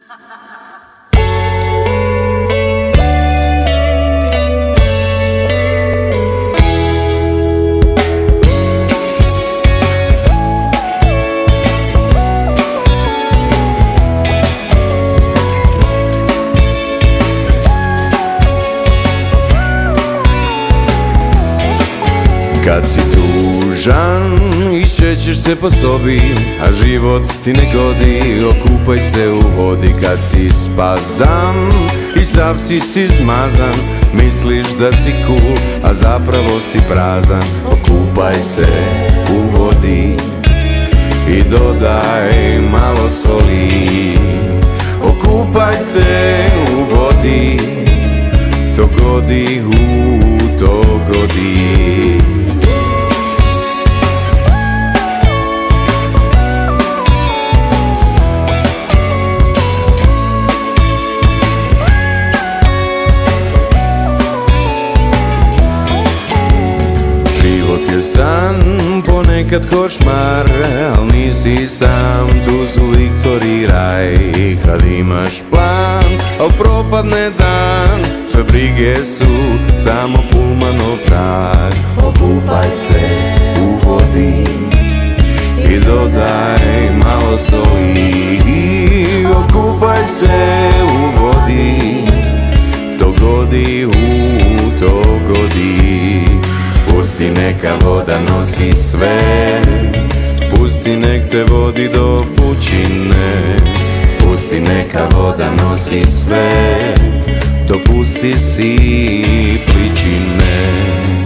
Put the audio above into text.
Kad si tužan, išćećeš se po sobi, a život ti ne godi, okupaj se u vodi. Kad si spazan i sav si zmazan, misliš da si cool, a zapravo si prazan. Okupaj se u vodi i dodaj malo soli. Okupaj se u vodi, to godi, to godi. Život je san, ponekad košmar, al nisi sam, tu su Viktor i Raj. Kad imaš plan, al propadne dan, sve brige su samo pulmanov prag. Okupaj se u vodi i dodaj malo soli. Okupaj se u vodi, to godi, to godi. Pusti neka voda nosi sve, pusti nek te vodi do pučine. Pusti neka voda nosi sve, dopusti si pličine.